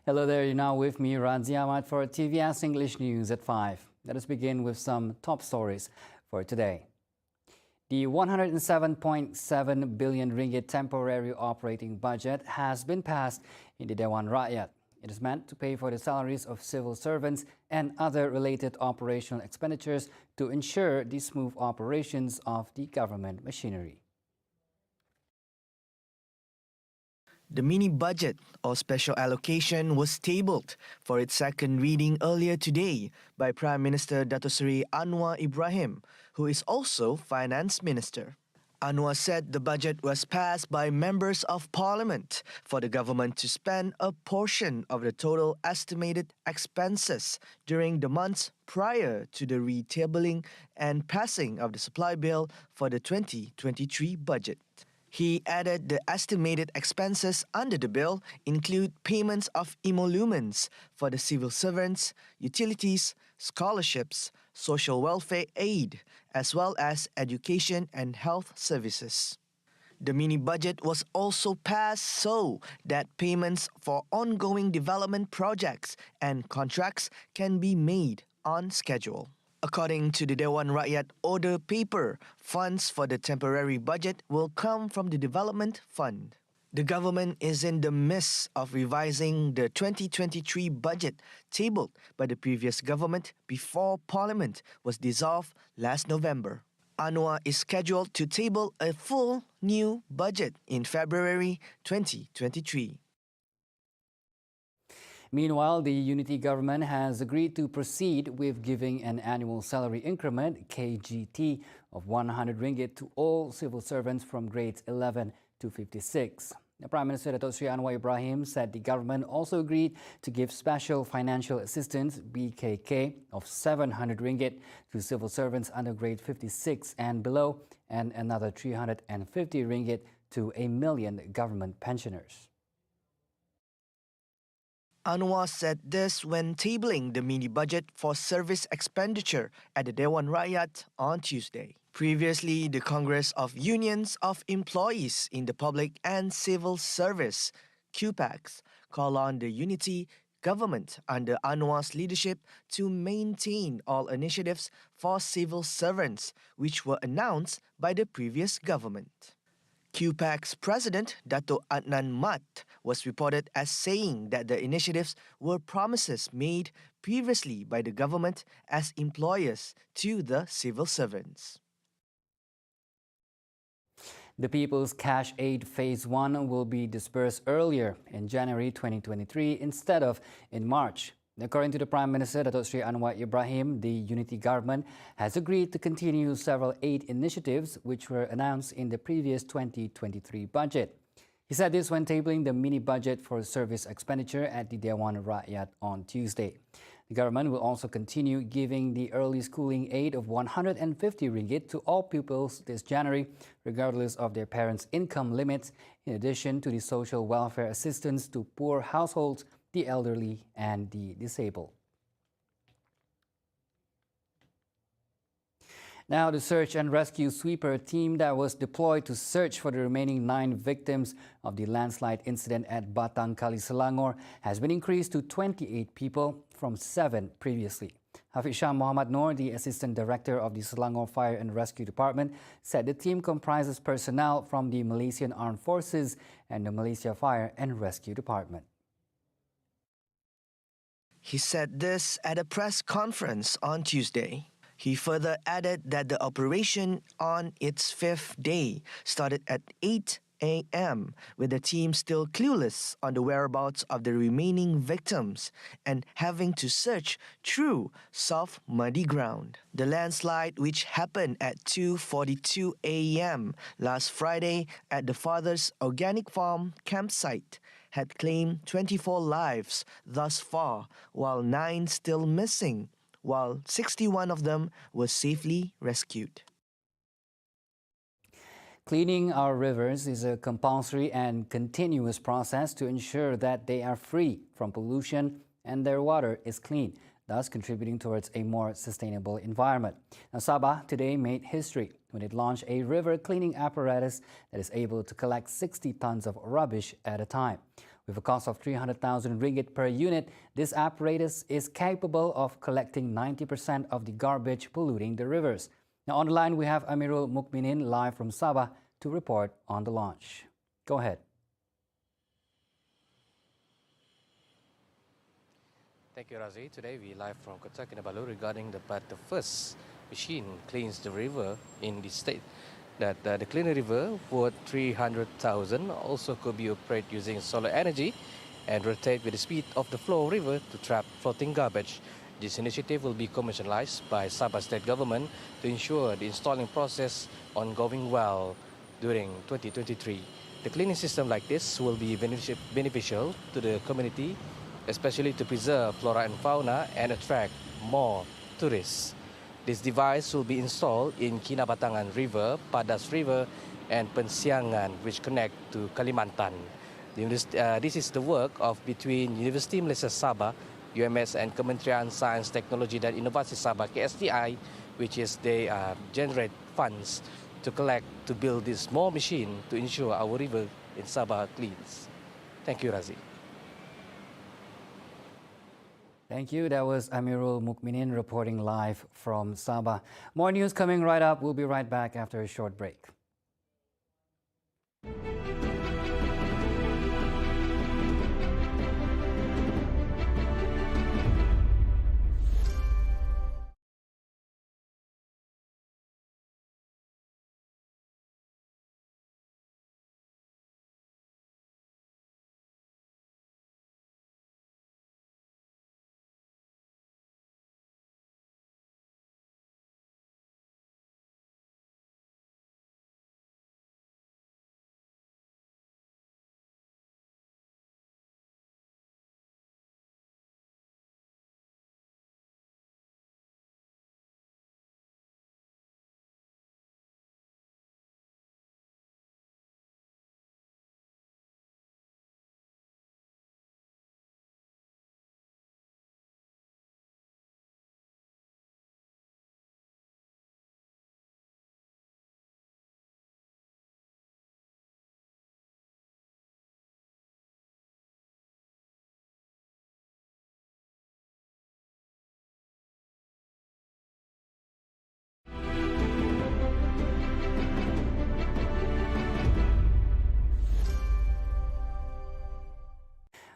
Hello there, you're now with me, Radzi Ahmad, for TVS English News at 5. Let us begin with some top stories for today. The 107.7 billion ringgit temporary operating budget has been passed in the Dewan Rakyat. It is meant to pay for the salaries of civil servants and other related operational expenditures to ensure the smooth operations of the government machinery. The mini-budget or special allocation was tabled for its second reading earlier today by Prime Minister Dato Seri Anwar Ibrahim, who is also Finance Minister. Anwar said the budget was passed by members of Parliament for the government to spend a portion of the total estimated expenses during the months prior to the retabling and passing of the supply bill for the 2023 budget. He added the estimated expenses under the bill include payments of emoluments for the civil servants, utilities, scholarships, social welfare aid, as well as education and health services. The mini-budget was also passed so that payments for ongoing development projects and contracts can be made on schedule. According to the Dewan Rakyat order paper, funds for the temporary budget will come from the Development Fund. The government is in the midst of revising the 2023 budget tabled by the previous government before Parliament was dissolved last November. Anwar is scheduled to table a full new budget in February 2023. Meanwhile, the unity government has agreed to proceed with giving an annual salary increment, KGT, of 100 ringgit to all civil servants from grades 11 to 56. The Prime Minister Dato Seri Anwar Ibrahim said the government also agreed to give special financial assistance, BKK, of 700 ringgit to civil servants under grade 56 and below, and another 350 ringgit to 1 million government pensioners. Anwar said this when tabling the mini-budget for service expenditure at the Dewan Rakyat on Tuesday. Previously, the Congress of Unions of Employees in the Public and Civil Service, QPACS, called on the unity government under Anwar's leadership to maintain all initiatives for civil servants, which were announced by the previous government. QPAC's president, Dato Adnan Mat, was reported as saying that the initiatives were promises made previously by the government as employers to the civil servants. The People's Cash Aid Phase 1 will be disbursed earlier in January 2023 instead of in March. According to the Prime Minister, Dato Seri Anwar Ibrahim, the unity government has agreed to continue several aid initiatives which were announced in the previous 2023 budget. He said this when tabling the mini-budget for service expenditure at the Dewan Rakyat on Tuesday. The government will also continue giving the early schooling aid of 150 ringgit to all pupils this January, regardless of their parents' income limits, in addition to the social welfare assistance to poor households, the elderly and the disabled. Now, the search and rescue sweeper team that was deployed to search for the remaining 9 victims of the landslide incident at Batang Kali Selangor has been increased to 28 people from 7 previously. Hafiz Shah Muhammad Noor, the Assistant Director of the Selangor Fire and Rescue Department, said the team comprises personnel from the Malaysian Armed Forces and the Malaysia Fire and Rescue Department. He said this at a press conference on Tuesday. He further added that the operation on its 5th day started at 8 a.m. with the team still clueless on the whereabouts of the remaining victims and having to search through soft, muddy ground. The landslide, which happened at 2:42 a.m. last Friday at the father's organic farm campsite, had claimed 24 lives thus far, while 9 still missing, while 61 of them were safely rescued. Cleaning our rivers is a compulsory and continuous process to ensure that they are free from pollution and their water is clean, thus contributing towards a more sustainable environment. Now, Sabah today made history when it launched a river cleaning apparatus that is able to collect 60 tons of rubbish at a time. With a cost of 300,000 ringgit per unit, this apparatus is capable of collecting 90% of the garbage polluting the rivers. Now on the line, we have Amirul Mukminin live from Sabah to report on the launch. Go ahead. Thank you, Razi. Today we live from Kota Kinabalu regarding the first machine cleans the river in the state. That the cleaner river worth 300,000 also could be operated using solar energy and rotate with the speed of the flow river to trap floating garbage. This initiative will be commercialized by Sabah State Government to ensure the installing process ongoing well during 2023. The cleaning system like this will be beneficial to the community, especially to preserve flora and fauna and attract more tourists. This device will be installed in Kinabatangan River, Padas River, and Pensiangan, which connect to Kalimantan. This is the work of between University Malaysia Sabah, UMS, and Kementerian Sains, Teknologi dan Inovasi Sabah (KSTI), which is they generate funds to build this small machine to ensure our river in Sabah cleans. Thank you, Razi. Thank you. That was Amirul Mukminin reporting live from Sabah. More news coming right up. We'll be right back after a short break.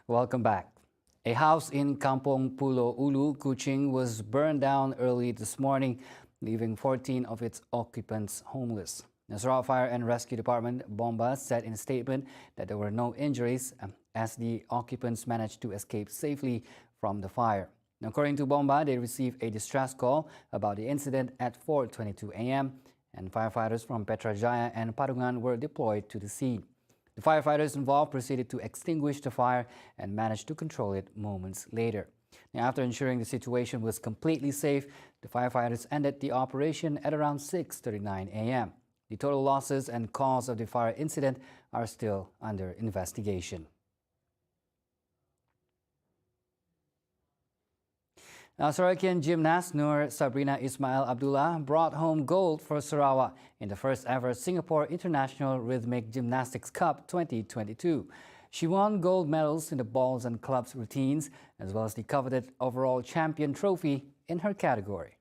Welcome back. A house in Kampong Pulo Ulu, Kuching was burned down early this morning, leaving 14 of its occupants homeless. The Sarawak Fire and Rescue Department, Bomba, said in a statement that there were no injuries as the occupants managed to escape safely from the fire. According to Bomba, they received a distress call about the incident at 4:22 a.m. and firefighters from Petrajaya and Padungan were deployed to the scene. The firefighters involved proceeded to extinguish the fire and managed to control it moments later. Now, after ensuring the situation was completely safe, the firefighters ended the operation at around 6:39 a.m. The total losses and cause of the fire incident are still under investigation. Now, Sarakian gymnast Nur Sabrina Ismail Abdullah brought home gold for Sarawak in the first ever Singapore International Rhythmic Gymnastics Cup 2022. She won gold medals in the balls and clubs routines, as well as the coveted overall champion trophy in her category.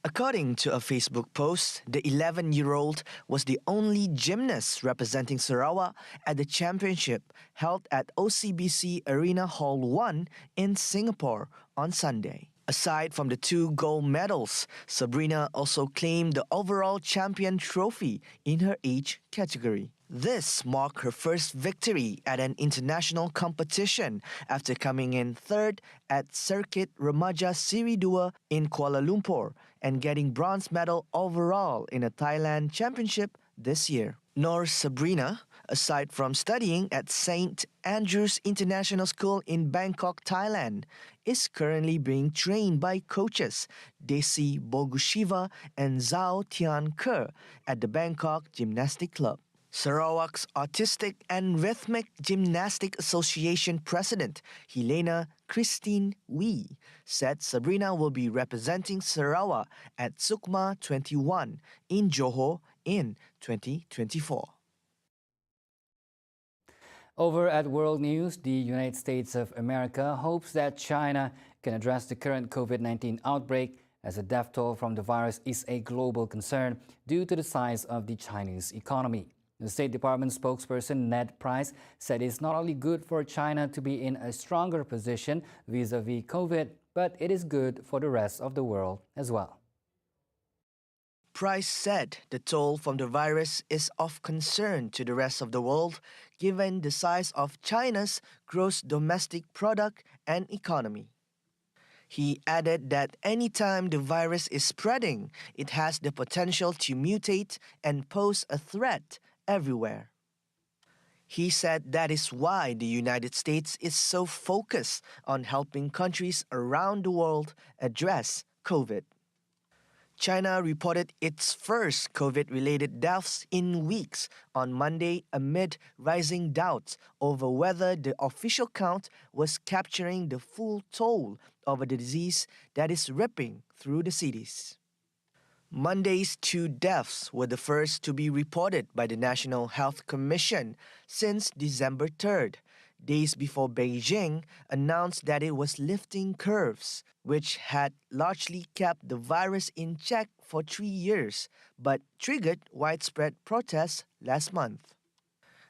According to a Facebook post, the 11-year-old was the only gymnast representing Sarawak at the championship held at OCBC Arena Hall 1 in Singapore on Sunday. Aside from the 2 gold medals, Sabrina also claimed the overall champion trophy in her age category. This marked her first victory at an international competition after coming in third at Circuit Remaja Seri 2 in Kuala Lumpur and getting bronze medal overall in a Thailand championship this year. Nor Sabrina, aside from studying at St. Andrews International School in Bangkok, Thailand, is currently being trained by coaches Desi Bogushiva and Zhao Tian Ke at the Bangkok Gymnastic Club. Sarawak's Autistic and Rhythmic Gymnastic Association President Helena Christine Wee said Sabrina will be representing Sarawak at Sukma 21 in Johor in 2024. Over at World News, the United States of America hopes that China can address the current COVID-19 outbreak, as the death toll from the virus is a global concern due to the size of the Chinese economy. The State Department spokesperson Ned Price said it's not only good for China to be in a stronger position vis-a-vis COVID, but it is good for the rest of the world as well. Price said the toll from the virus is of concern to the rest of the world, given the size of China's gross domestic product and economy. He added that anytime the virus is spreading, it has the potential to mutate and pose a threat everywhere. He said that is why the United States is so focused on helping countries around the world address COVID. China reported its first COVID-related deaths in weeks on Monday amid rising doubts over whether the official count was capturing the full toll of a disease that is ripping through the cities. Monday's 2 deaths were the first to be reported by the National Health Commission since December 3rd, days before Beijing announced that it was lifting curbs, which had largely kept the virus in check for 3 years, but triggered widespread protests last month.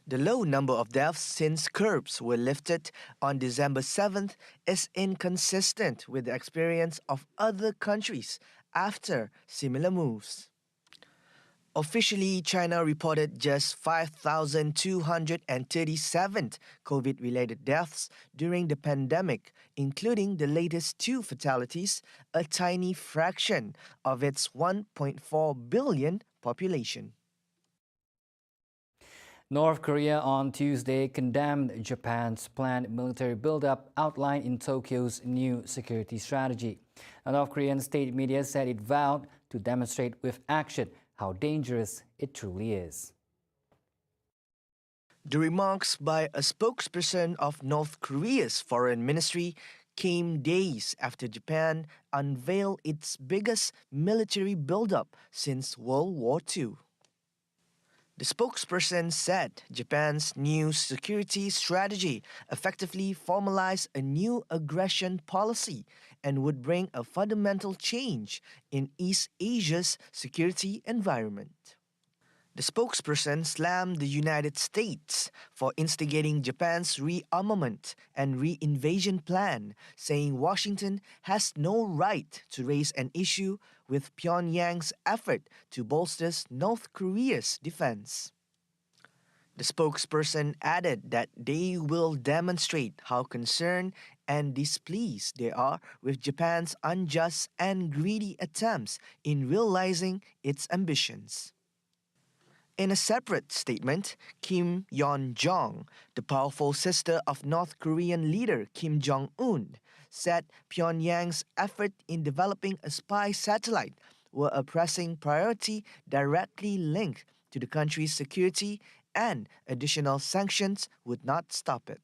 The low number of deaths since curbs were lifted on December 7th is inconsistent with the experience of other countries after similar moves. Officially, China reported just 5,237 COVID-related deaths during the pandemic, including the latest 2 fatalities, a tiny fraction of its 1.4 billion population. North Korea on Tuesday condemned Japan's planned military buildup outlined in Tokyo's new security strategy. The North Korean state media said it vowed to demonstrate with action how dangerous it truly is. The remarks by a spokesperson of North Korea's foreign ministry came days after Japan unveiled its biggest military buildup since World War II. The spokesperson said Japan's new security strategy effectively formalized a new aggression policy and would bring a fundamental change in East Asia's security environment. The spokesperson slammed the United States for instigating Japan's rearmament and reinvasion plan, saying Washington has no right to raise an issue with Pyongyang's effort to bolster North Korea's defense. The spokesperson added that they will demonstrate how concerned and displeased they are with Japan's unjust and greedy attempts in realizing its ambitions. In a separate statement, Kim Yon-jong, the powerful sister of North Korean leader Kim Jong-un, said Pyongyang's effort in developing a spy satellite were a pressing priority directly linked to the country's security, and additional sanctions would not stop it.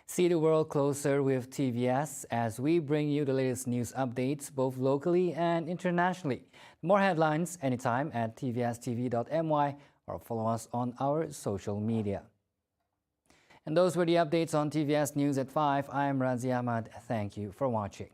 See the world closer with TVS as we bring you the latest news updates both locally and internationally. More headlines anytime at tvstv.my or follow us on our social media. And those were the updates on TVS News at 5. I'm Razi Ahmad. Thank you for watching.